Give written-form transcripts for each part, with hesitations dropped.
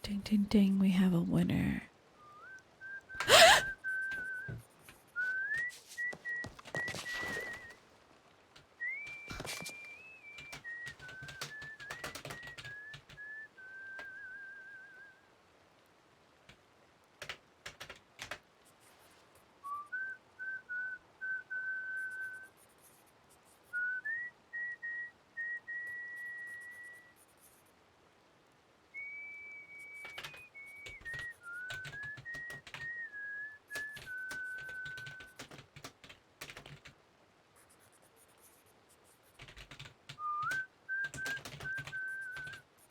Ding, ding, ding. We have a winner.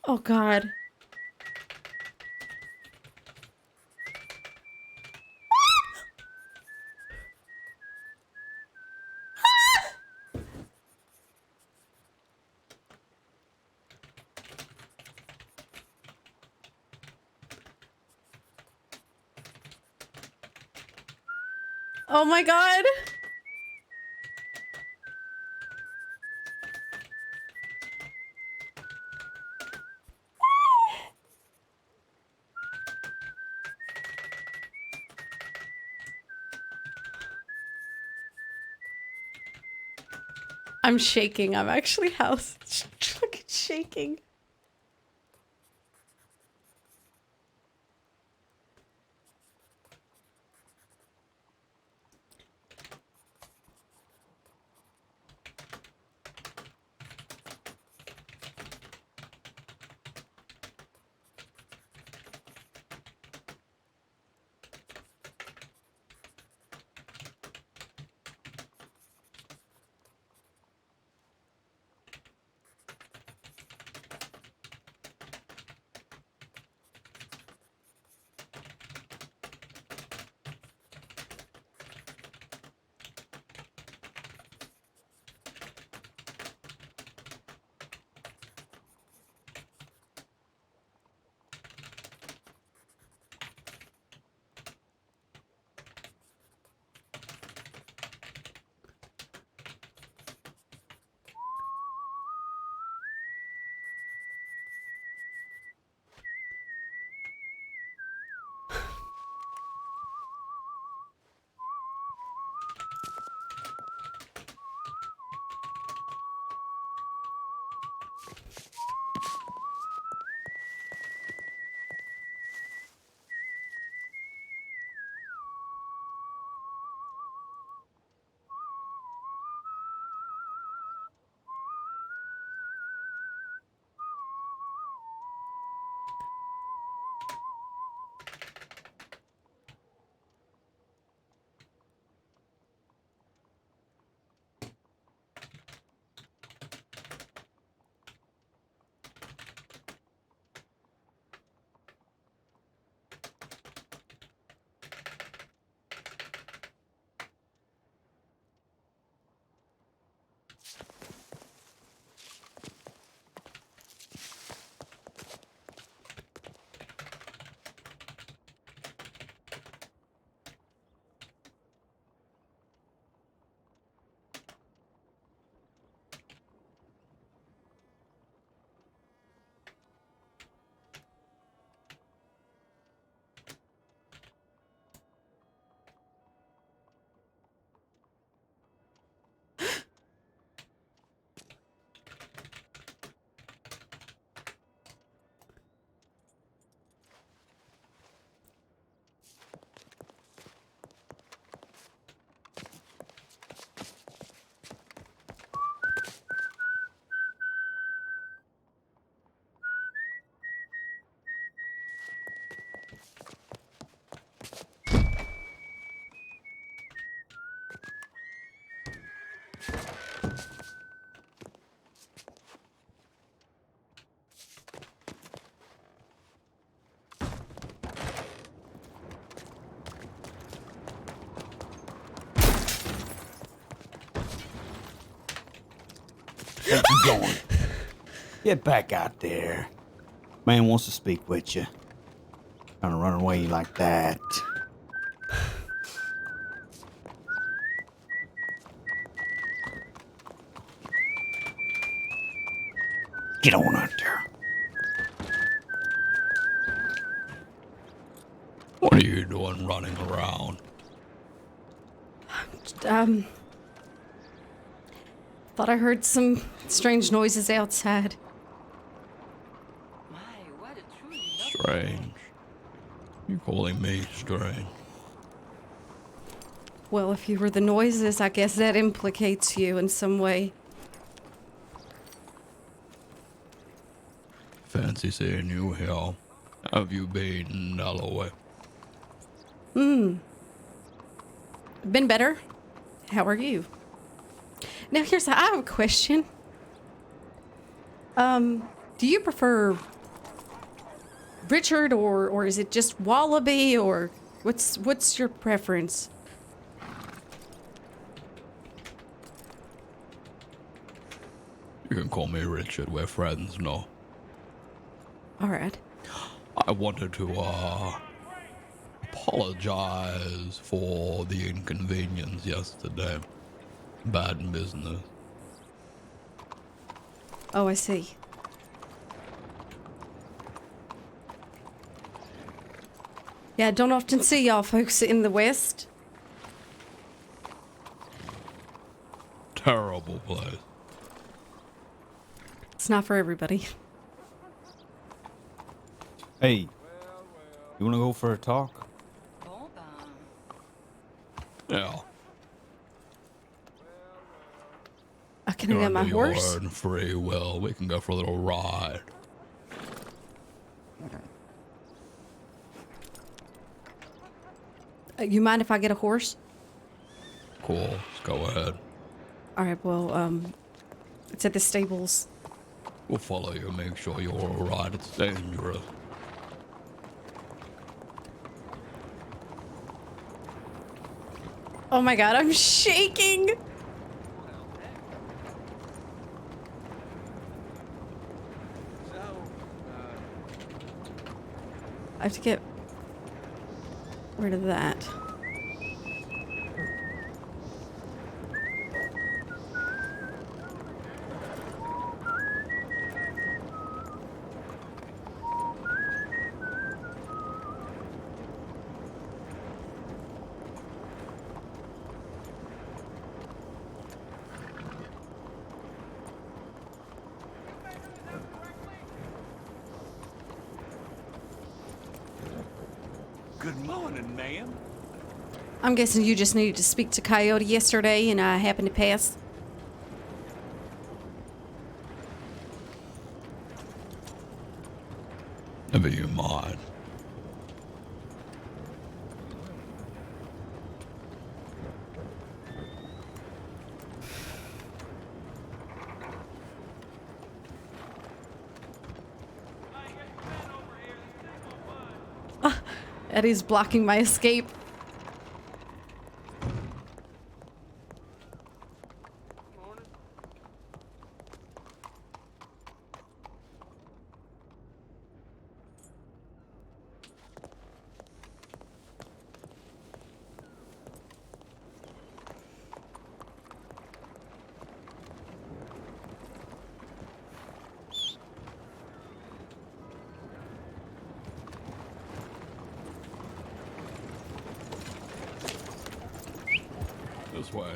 Oh, God. Oh, my God. I'm shaking. I'm actually fucking shaking. Where you going? Get back out there. Man wants to speak with you. Trying to run away like that. Get on out there. doing running around? Thought I heard some strange noises outside. Strange. You calling me strange? Well, if you were the noises, I guess that implicates you in some way. Fancy seeing you here. Have you been in Alloway? Been better. How are you? Now, I have a question. Do you prefer Richard or is it just Wallaby, or what's your preference? You can call me Richard. We're friends, no? All right. I wanted to, apologize for the inconvenience yesterday. Bad business. Oh, I see. Yeah, I don't often see y'all folks in the West. Terrible place. It's not for everybody. Hey, you wanna go for a talk? Yeah. Can I get my Under horse? your own free will, we can go for a little ride. You mind if I get a horse? Cool. Let's go ahead. All right, well, it's at the stables. We'll follow you. Make sure you're alright. It's dangerous. Oh my god, I'm shaking! I have to get rid of that. Good morning, ma'am. I'm guessing you just needed to speak to Coyote yesterday and I happened to pass. Never you mind. Eddie's blocking my escape. This way.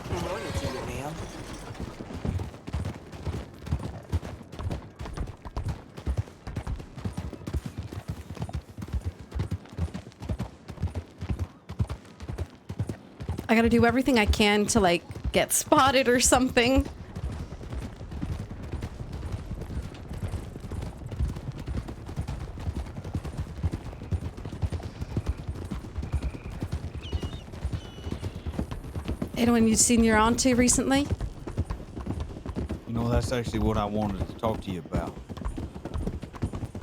Good morning to you, ma'am. I gotta do everything I can to, like, get spotted or something. Anyone you seen your auntie recently? You know, that's actually what I wanted to talk to you about.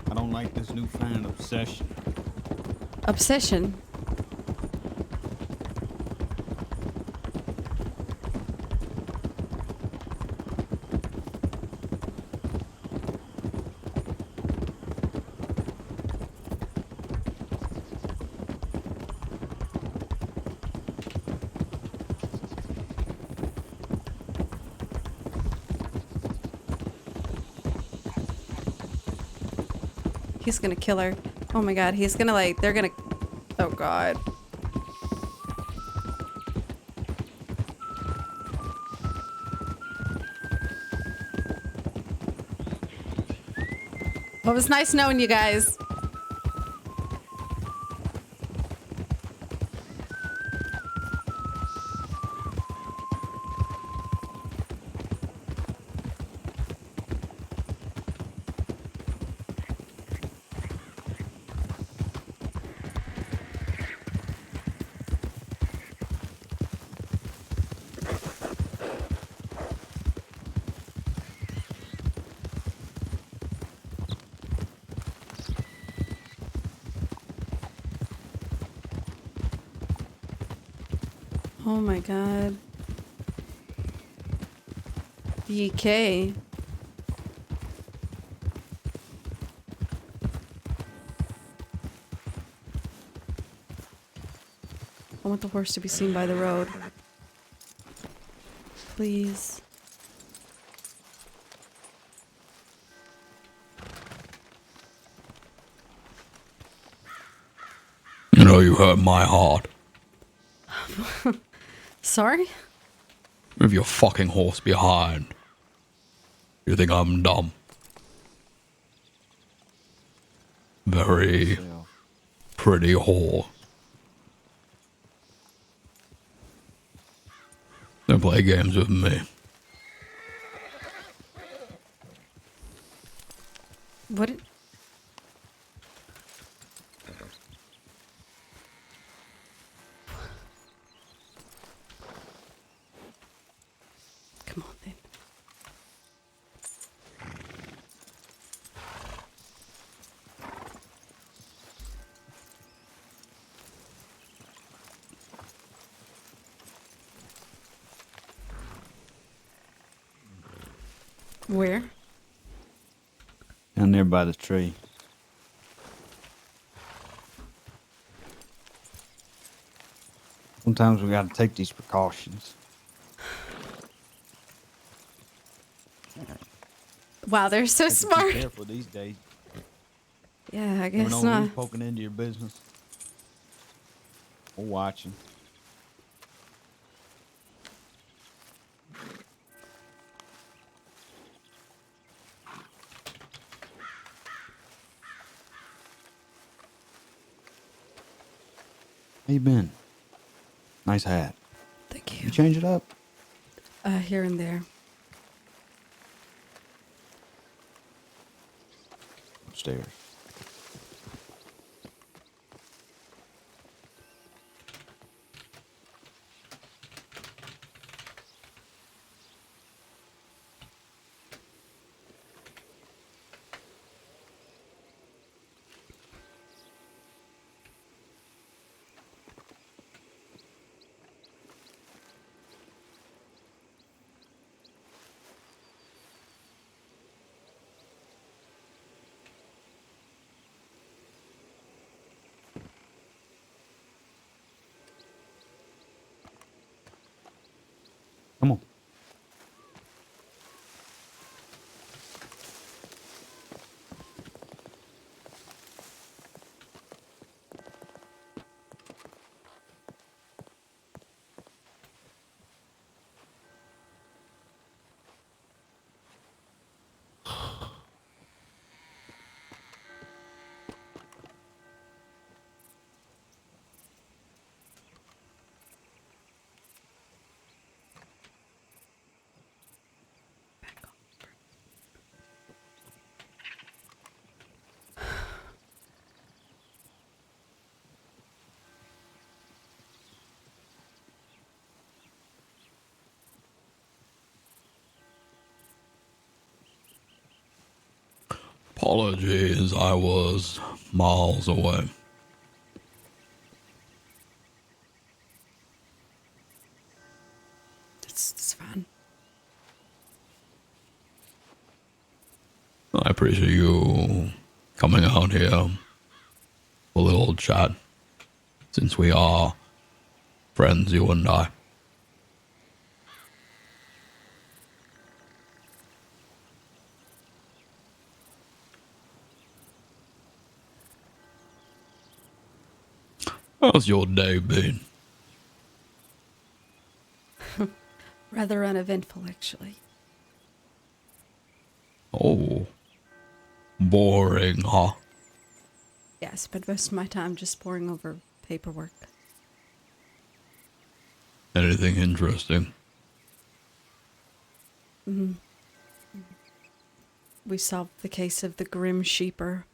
I don't like this newfound obsession. Obsession? He's gonna kill her. Oh my god, he's gonna like, they're gonna... Oh god. Well, it was nice knowing you guys. Oh my god. BK. I want the horse to be seen by the road. Please. You know you hurt my heart. Sorry? Move your fucking horse behind. You think I'm dumb? Very pretty whore. Don't play games with me. What? Come on then. Where? Down there by the tree. Sometimes we gotta take these precautions. Wow, they're so Have to be smart. careful these days. Yeah, I Never guess know not. who's poking into your business or watching. How you been? Nice hat. Thank You you. change it up? Here and there. Upstairs. Come on. Apologies, I was miles away. It's fine. I appreciate you coming out here for a little chat, since we are friends, you and I. How's your day been? Rather uneventful, actually. Oh, boring, huh? Yeah, I spend most of my time just poring over paperwork. Anything interesting? We solved the case of the Grim Sheeper.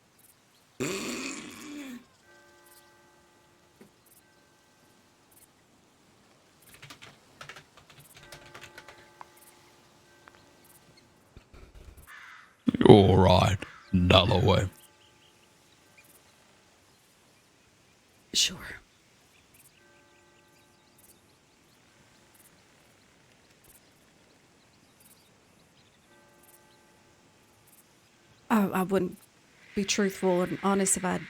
All right, Dalloway. Sure. I wouldn't be truthful and honest if I,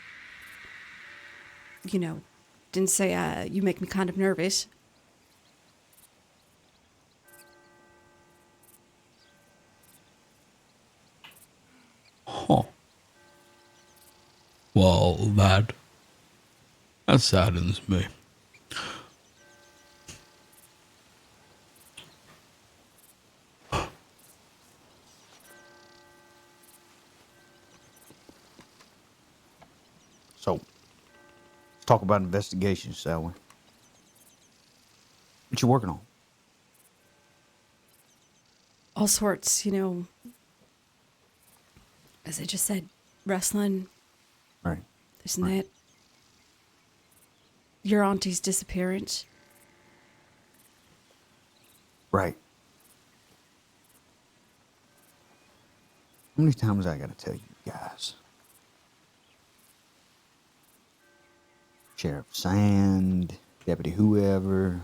didn't say you make me kind of nervous. Huh. Well, that saddens me. So, let's talk about investigations, shall we? What you working on? All sorts, as I just said, wrestling, Right. this and that. Your auntie's disappearance. Right. How many times I gotta tell you guys? Sheriff Sand, Deputy whoever,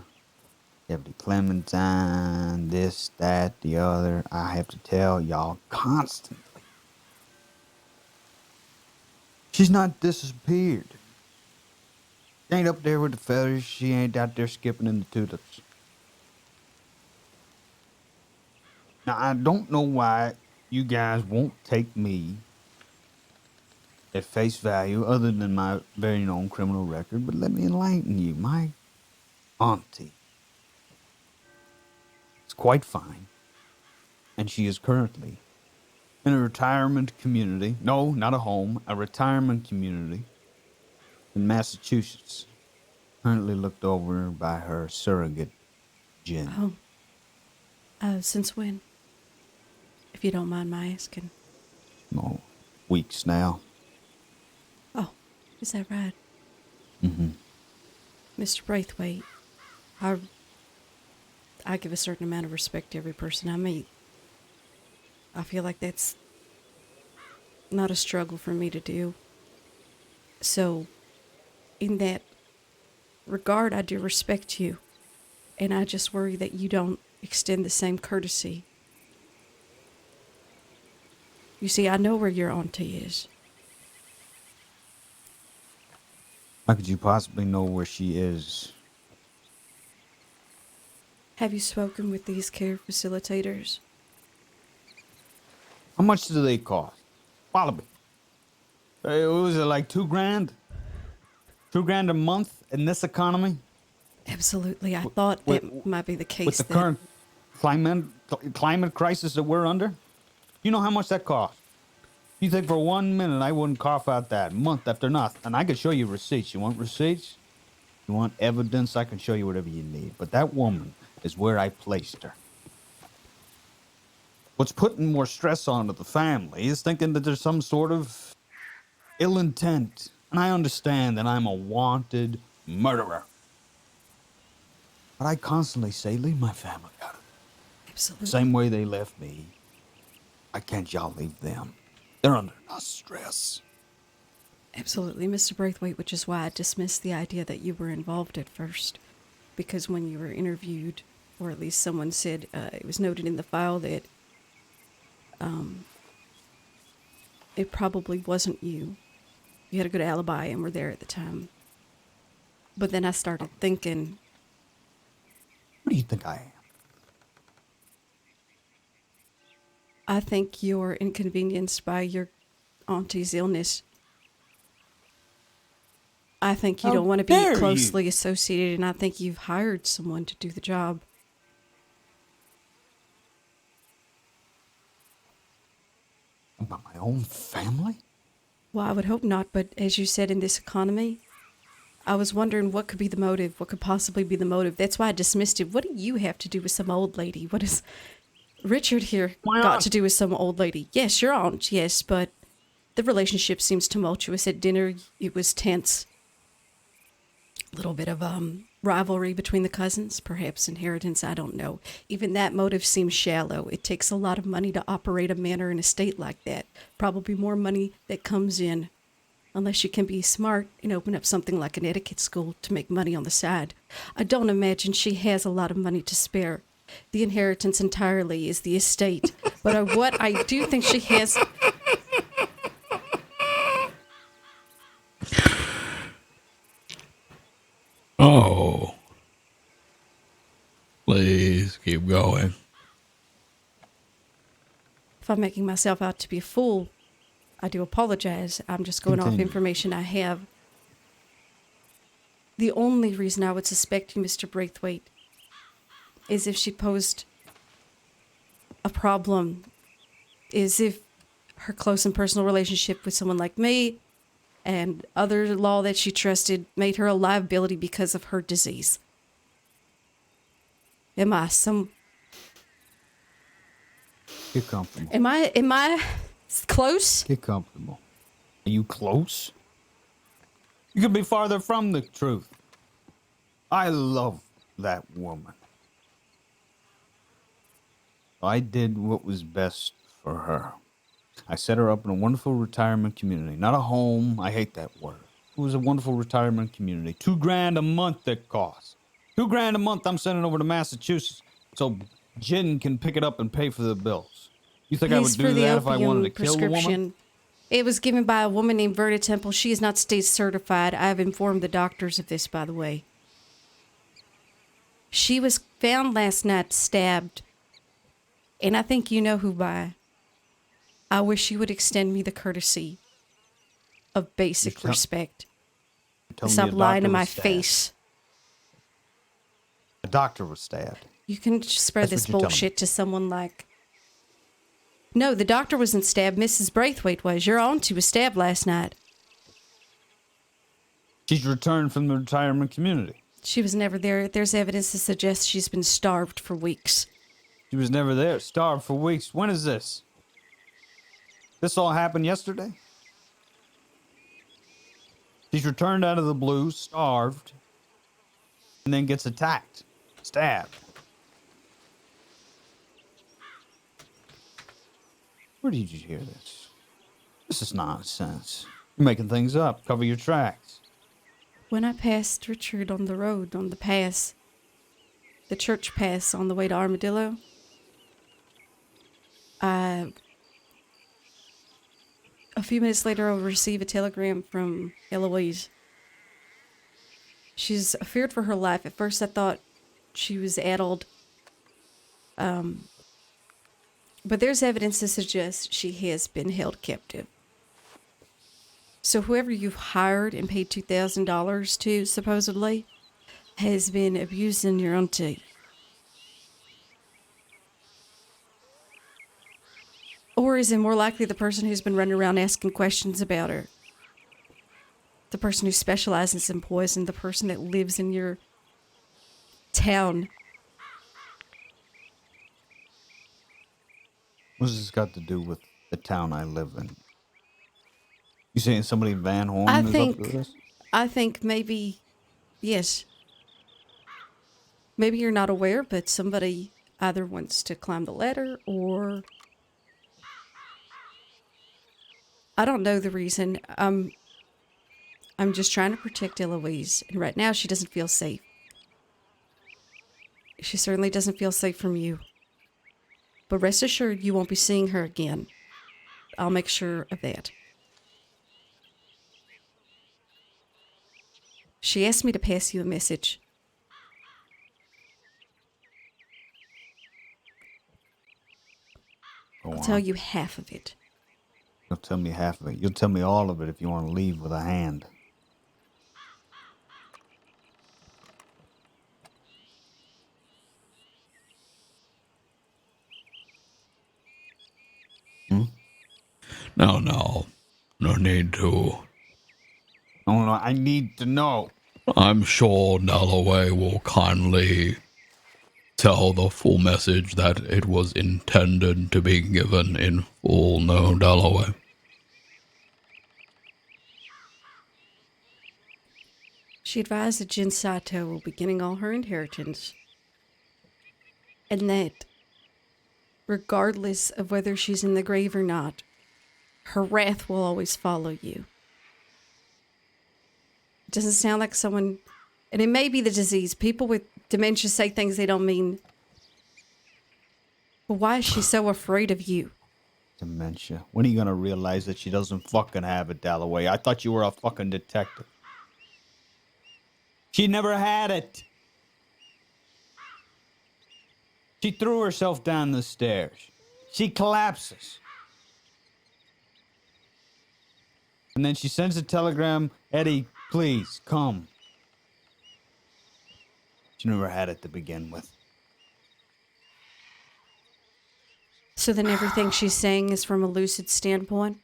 Deputy Clementine, this, that, the other. I have to tell y'all constantly. She's not disappeared. She ain't up there with the feathers. She ain't out there skipping in the tulips. Now, I don't know why you guys won't take me at face value other than my very known criminal record, but let me enlighten you. My auntie is quite fine, and she is currently in a retirement community. No, not a home, a retirement community in Massachusetts, currently looked over by her surrogate, Jen. Since when? If you don't mind my asking. Oh, weeks now. Oh, is that right? Mm-hmm. Mr. Braithwaite, I give a certain amount of respect to every person I meet. I feel like that's not a struggle for me to do. So, in that regard, I do respect you. And I just worry that you don't extend the same courtesy. You see, I know where your auntie is. How could you possibly know where she is? Have you spoken with these care facilitators? How much do they cost? Wallaby. What was it, like $2,000? $2,000 a month in this economy? Absolutely. I thought with- that might be the case. With the that current climate crisis that we're under? You know how much that costs? You think for 1 minute I wouldn't cough out that month after month? And I could show you receipts. You want receipts? You want evidence? I can show you whatever you need. But that woman is where I placed her. What's putting more stress onto the family is thinking that there's some sort of ill intent. And I understand that I'm a wanted murderer. But I constantly say, leave my family out of it. Absolutely. Same way they left me. Why can't y'all leave them? They're under enough stress. Absolutely, Mr. Braithwaite, which is why I dismissed the idea that you were involved at first. Because when you were interviewed, or at least someone said, it was noted in the file that it probably wasn't you. You had a good alibi and were there at the time. But then I started thinking, What do you think I am? I think you're inconvenienced by your auntie's illness. I think you How don't want to dare be you. closely associated, and I think you've hired someone to do the job. About my own family? Well, I would hope not, but as you said, in this economy, I was wondering what could be the motive, what could possibly be the motive. That's why I dismissed it. What do you have to do with some old lady? What is Richard here My got aunt. to do with some old lady? Yes, your aunt, yes, but the relationship seems tumultuous. At dinner, it was tense. A little bit of rivalry between the cousins, perhaps inheritance, I don't know. Even that motive seems shallow. It takes a lot of money to operate a manor and estate like that. Probably more money that comes in, unless you can be smart and open up something like an etiquette school to make money on the side. I don't imagine she has a lot of money to spare. The inheritance entirely is the estate. But what I do think she has... Oh. Please keep going. If I'm making myself out to be a fool, I do apologize. I'm just going off Continue. information I have. The only reason I would suspect you, Mr. Braithwaite, is if she posed a problem, is if her close and personal relationship with someone like me and other law that she trusted made her a liability because of her disease. Am I Get comfortable. am I close? Get comfortable. Are you close? You could be farther from the truth. I love that woman. I did what was best for her. I set her up in a wonderful retirement community. Not a home. I hate that word. It was a wonderful retirement community. $2,000 a month it costs. $2,000 a month I'm sending over to Massachusetts so Jen can pick it up and pay for the bills. You think I would Pays do for the that if I opium wanted to kill the woman? prescription. It was given by a woman named Verna Temple. She is not state certified. I have informed the doctors of this, by the way. She was found last night stabbed, and I think you know who by. I wish you would extend me the courtesy of basic You're tell- respect. Tell me Stop a lying doctor to my was stabbed. face. A doctor was stabbed. You can just spread That's this what you're telling me. bullshit to someone like... No, the doctor wasn't stabbed. Mrs. Braithwaite was. Your auntie was stabbed last night. She's returned from the retirement community. She was never there. There's evidence to suggest she's been starved for weeks. She was never there. Starved for weeks. When is this? This all happened yesterday? She's returned out of the blue, starved, and then gets attacked, stabbed. Where did you hear this? This is nonsense. You're making things up. Cover your tracks. When I passed Richard on the road, on the pass, the church pass on the way to Armadillo, a few minutes later, I'll receive a telegram from Eloise. She's feared for her life. At first, I thought she was addled. But there's evidence to suggest she has been held captive. So whoever you've hired and paid $2,000 to, supposedly, has been abusing your auntie. Or is it more likely the person who's been running around asking questions about her? The person who specializes in poison, the person that lives in your town. What's this got to do with the town I live in? You saying somebody in Van Horn I is up to think, this? I think maybe, yes. Maybe you're not aware, but somebody either wants to climb the ladder or... I don't know the reason. I'm just trying to protect Eloise, and right now she doesn't feel safe. She certainly doesn't feel safe from you. But rest assured, you won't be seeing her again. I'll make sure of that. She asked me to pass you a message. Go I'll on. tell you half of it. You'll tell me half of it. You'll tell me all of it if you want to leave with a hand. No, no. No need to. No, I need to know. I'm sure Dalloway will kindly tell the full message that it was intended to be given in full. No, Dalloway. She advised that Jin Sato will be getting all her inheritance, and that, regardless of whether she's in the grave or not, her wrath will always follow you. It doesn't sound like someone, and it may be the disease. People with dementia say things they don't mean. But why is she so afraid of you? Dementia. When are you gonna realize that she doesn't fucking have it, Dalloway? I thought you were a fucking detective. She never had it. She threw herself down the stairs. She collapses. And then she sends a telegram, Eddie, please come. She never had it to begin with. So then everything she's saying is from a lucid standpoint?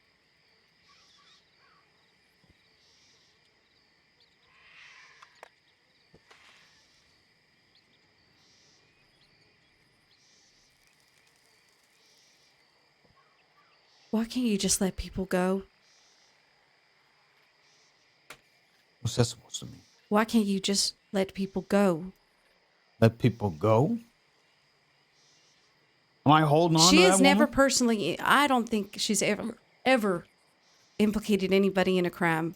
Why can't you just let people go? What's that supposed to mean? Why can't you just let people go? Let people go? Am I holding on She to that has never woman? personally, I don't think she's ever implicated anybody in a crime.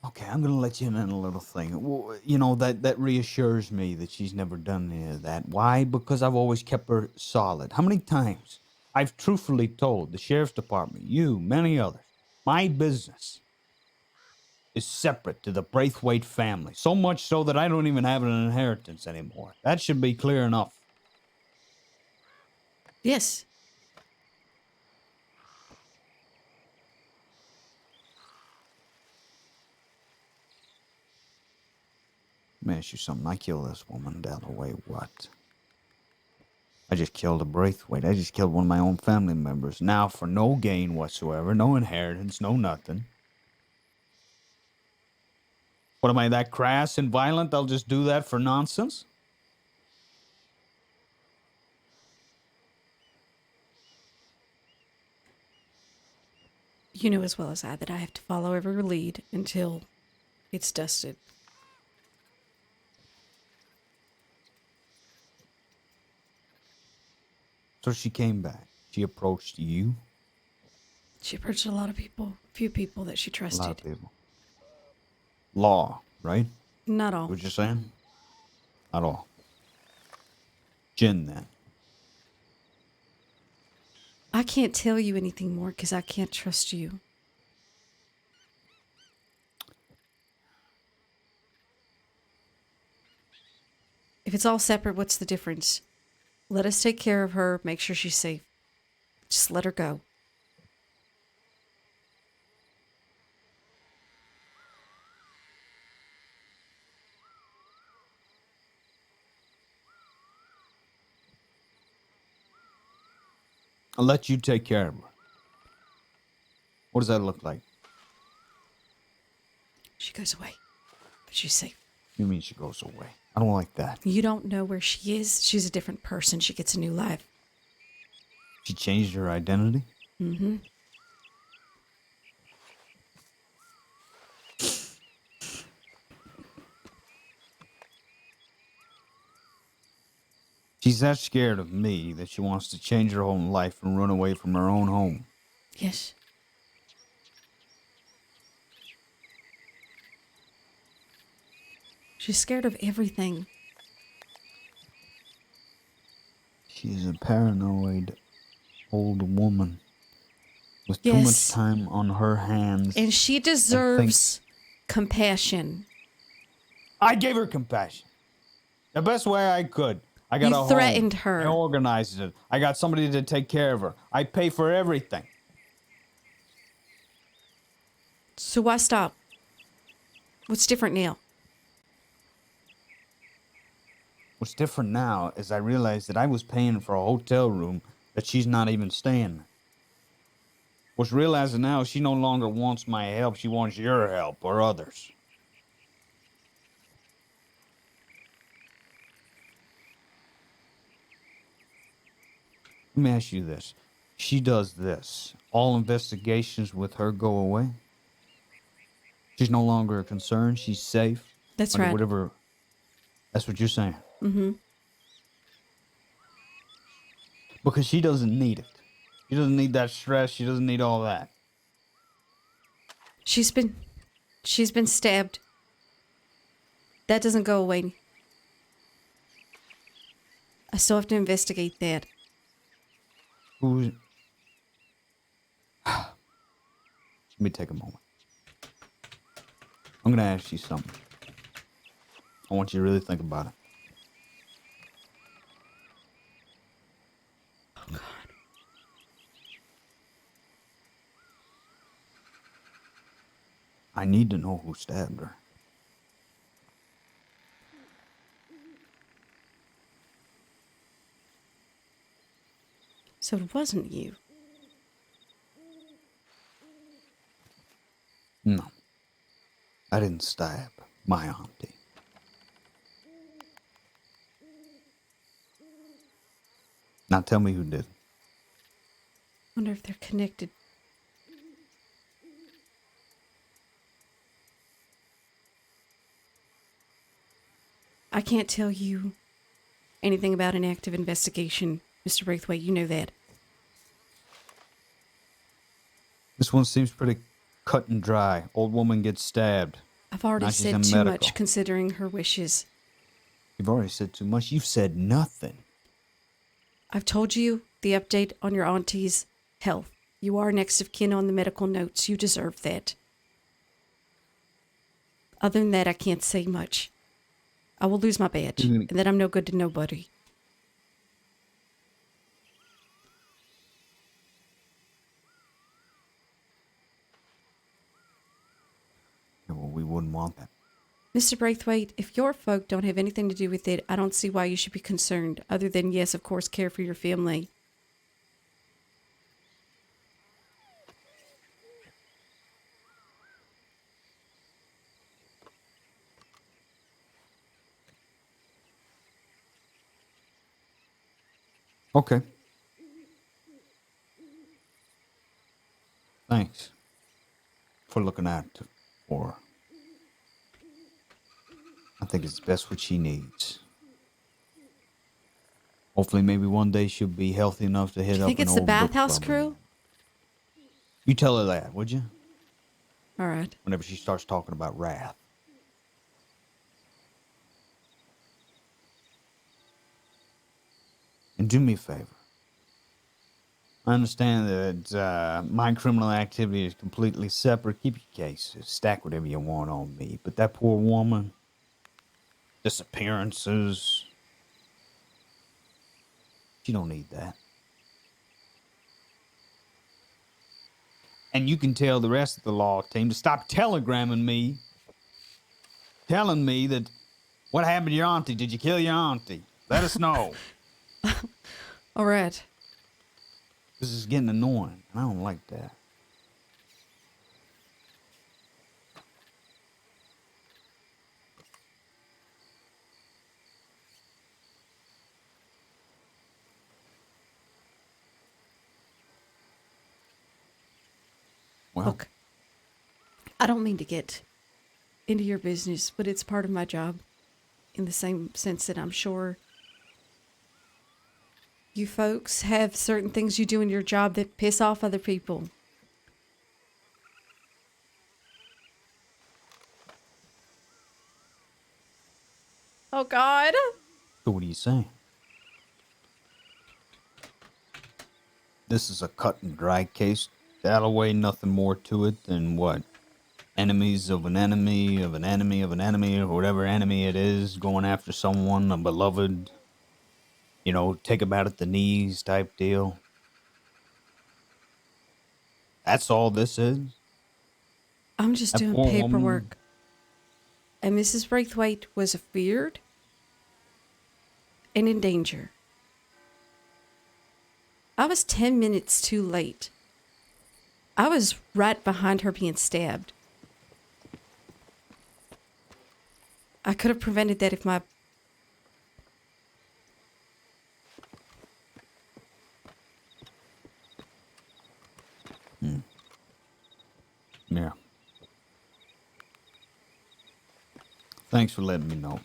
Okay, I'm gonna let you in on a little thing. Well, you know, that reassures me that she's never done any of that. Why? Because I've always kept her solid. How many times I've truthfully told the sheriff's department, you, many others, my business is separate to the Braithwaite family. So much so that I don't even have an inheritance anymore. That should be clear enough. Yes. Let me ask you something. I killed this woman down the way. What? I just killed a Braithwaite. I just killed one of my own family members. Now, for no gain whatsoever, no inheritance, no nothing. What am I, that crass and violent? I'll just do that for nonsense? You know as well as I that I have to follow every lead until it's dusted. So she came back. She approached you, She approached a lot of people, few people that she a lot trusted. of people. Law, right? Not all. What you're saying? Not all. Jin, then. I can't tell you anything more because I can't trust you. If it's all separate, what's the difference? Let us take care of her, make sure she's safe. Just let her go. I'll let you take care of her. What does that look like? She goes away, but she's safe. You mean she goes away? I don't like that. You don't know where she is. She's a different person. She gets a new life. She changed her identity? Mm-hmm. She's that scared of me that she wants to change her whole life and run away from her own home. Yes. She's scared of everything. She's a paranoid old woman with too much Yes. time on her hands. And she deserves compassion. I gave her compassion. The best way I could. I got You a home. threatened her. I organized it. I got somebody to take care of her. I pay for everything. So why stop? What's different now? What's different now is I realized that I was paying for a hotel room that she's not even staying in. What's realizing now is she no longer wants my help. She wants your help or others. Let me ask you this. She does this. All investigations with her go away. She's no longer a concern. She's safe. That's Under right. whatever. That's what you're saying. Mm-hmm. Because she doesn't need it. She doesn't need that stress. She doesn't need all that. She's been stabbed. That doesn't go away. I still have to investigate that. Who's... Let me take a moment. I'm going to ask you something. I want you to really think about it. Oh, God. I need to know who stabbed her. So it wasn't you. No. I didn't stab my auntie. Now tell me who did. Wonder if they're connected. I can't tell you anything about an active investigation, Mr. Braithwaite. You know that. This one seems pretty cut and dry. Old woman gets stabbed. I've already Now she's said in too medical. much considering her wishes. You've already said too much. You've said nothing. I've told you the update on your auntie's health. You are next of kin on the medical notes. You deserve that. Other than that, I can't say much. I will lose my badge, You're gonna- and then I'm no good to nobody. Yeah, well, we wouldn't want that. Mr. Braithwaite, if your folk don't have anything to do with it, I don't see why you should be concerned, other than, yes, of course, care for your family. Okay. Thanks for looking out for her. I think it's best what she needs. Hopefully, maybe one day she'll be healthy enough to hit Do you up think an it's the old book bathhouse club crew? again. You tell her that, would you? All right. Whenever she starts talking about wrath. And do me a favor. I understand that my criminal activity is completely separate. Keep your cases. Stack whatever you want on me. But that poor woman, disappearances, she don't need that. And you can tell the rest of the law team to stop telegramming me, telling me that what happened to your auntie? Did you kill your auntie? Let us know. All right. This is getting annoying, and I don't like that. Well, Look, I don't mean to get into your business, but it's part of my job in the same sense that I'm sure you folks have certain things you do in your job that piss off other people. Oh, God. so what are you saying? This is a cut and dry case. Dalloway, nothing more to it than what? Enemies of an enemy of an enemy of an enemy, or whatever enemy it is, going after someone, a beloved, you know, take him out at the knees type deal. That's all this is. I'm just That doing poor woman. paperwork. And Mrs. Braithwaite was feared. and in danger. I was 10 minutes too late. I was right behind her being stabbed. I could have prevented that if my... Yeah. Thanks for letting me know.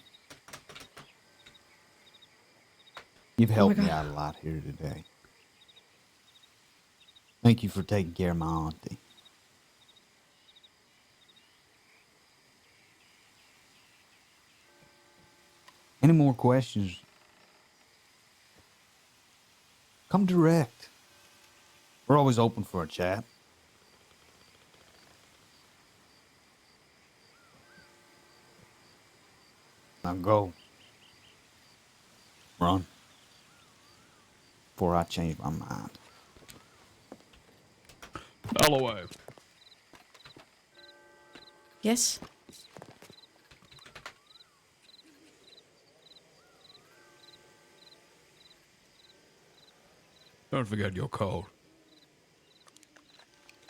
You've helped me God. out a lot here today. Thank you for taking care of my auntie. Any more questions? Come direct. We're always open for a chat. Now go. Run. Before I change my mind. Dalloway. Yes? Don't forget your code.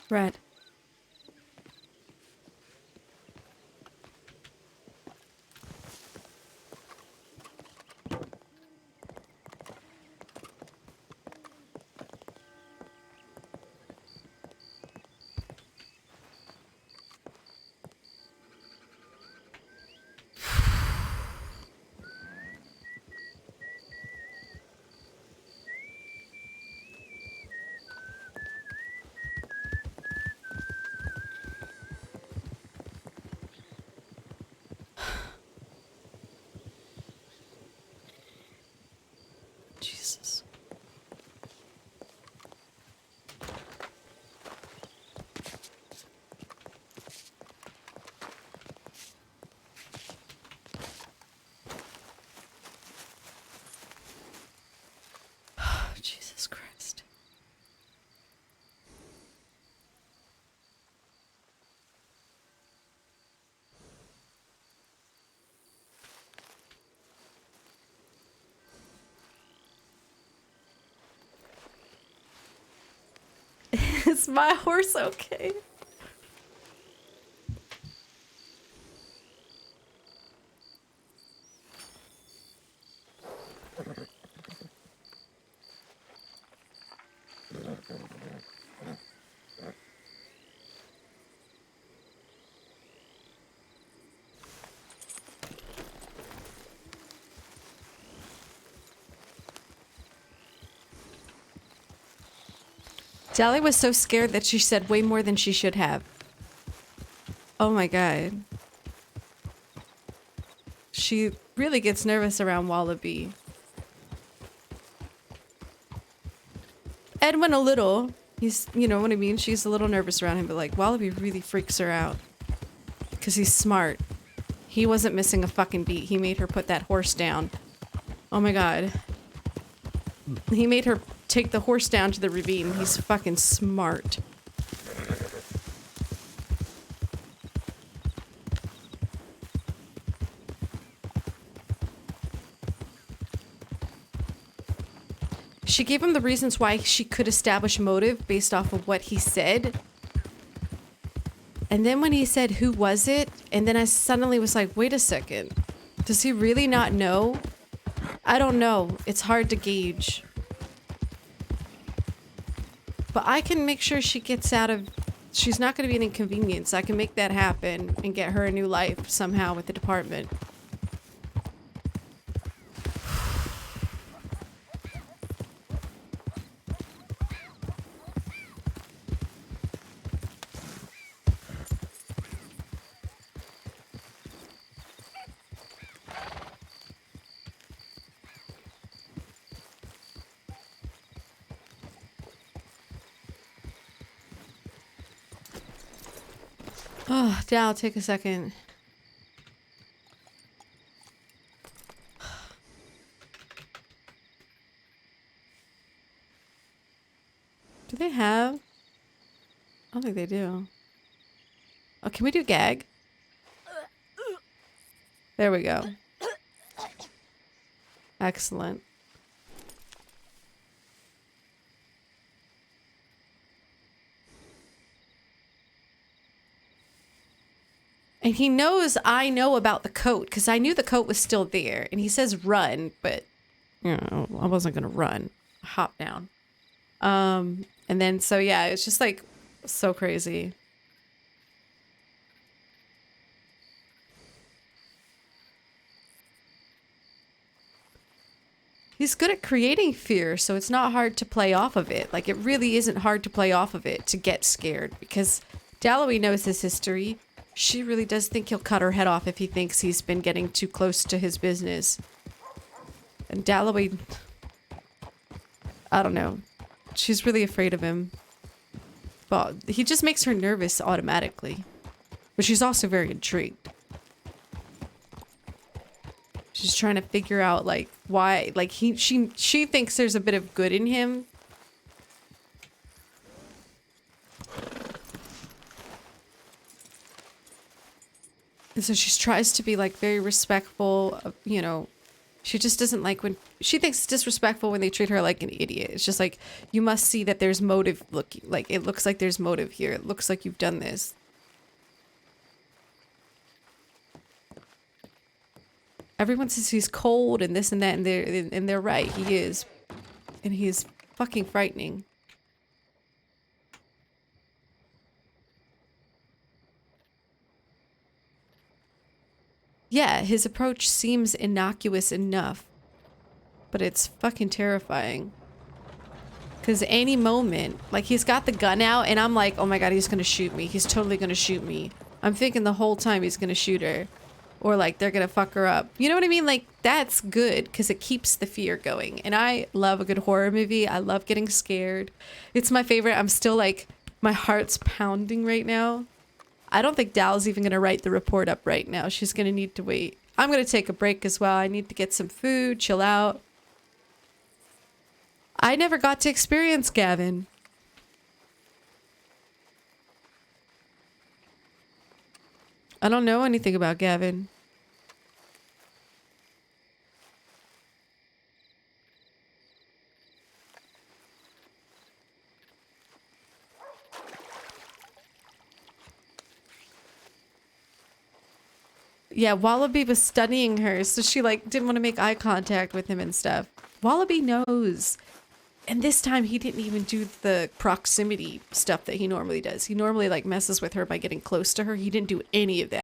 Right. Jesus. Jesus Christ. Is my horse okay? Sally was so scared that she said way more than she should have. Oh my god. She really gets nervous around Wallaby. Edwin a little. He's, you know what I mean? She's a little nervous around him, but like Wallaby really freaks her out. Because he's smart. He wasn't missing a fucking beat. He made her put that horse down. Oh my god. He made her take the horse down to the ravine. He's fucking smart. She gave him the reasons why she could establish motive based off of what he said. And then when he said, who was it? And then I suddenly was like, wait a second. Does he really not know? I don't know. It's hard to gauge. But I can make sure she gets out of... She's not going to be an inconvenience. I can make that happen and get her a new life somehow with the department. Oh, yeah, I'll take a second. Do they have? I don't think they do. Oh, can we do gag? There we go. Excellent. And he knows I know about the coat because I knew the coat was still there. And he says run, but you know, I wasn't gonna run. Hop down. And then so yeah, it's just like so crazy. He's good at creating fear, so it's not hard to play off of it. Like, it really isn't hard to play off of it to get scared because Dalloway knows his history. She really does think he'll cut her head off if he thinks he's been getting too close to his business. And Dalloway, I don't know. She's really afraid of him. But he just makes her nervous automatically. But she's also very intrigued. She's trying to figure out like why, like she thinks there's a bit of good in him. And so she tries to be like very respectful of, you know, she just doesn't like when she thinks it's disrespectful when they treat her like an idiot. It's just like, you must see that there's motive looking, like it looks like there's motive here. It looks like you've done this. Everyone says he's cold and this and that, and they're right. He is, and he is fucking frightening. Yeah, his approach seems innocuous enough, but it's fucking terrifying. Because any moment, like he's got the gun out, and I'm like, oh my god, he's gonna shoot me. He's totally gonna shoot me. I'm thinking the whole time he's gonna shoot her. Or like they're gonna fuck her up. You know what I mean? Like that's good because it keeps the fear going. And I love a good horror movie. I love getting scared. It's my favorite. I'm still like, my heart's pounding right now. I don't think Dal's even gonna write the report up right now. She's gonna need to wait. I'm gonna take a break as well. I need to get some food, chill out. I never got to experience Gavin. I don't know anything about Gavin. Yeah, Wallaby was studying her, so she like didn't want to make eye contact with him and stuff. Wallaby knows. And this time he didn't even do the proximity stuff that he normally does. He normally like messes with her by getting close to her. He didn't do any of that.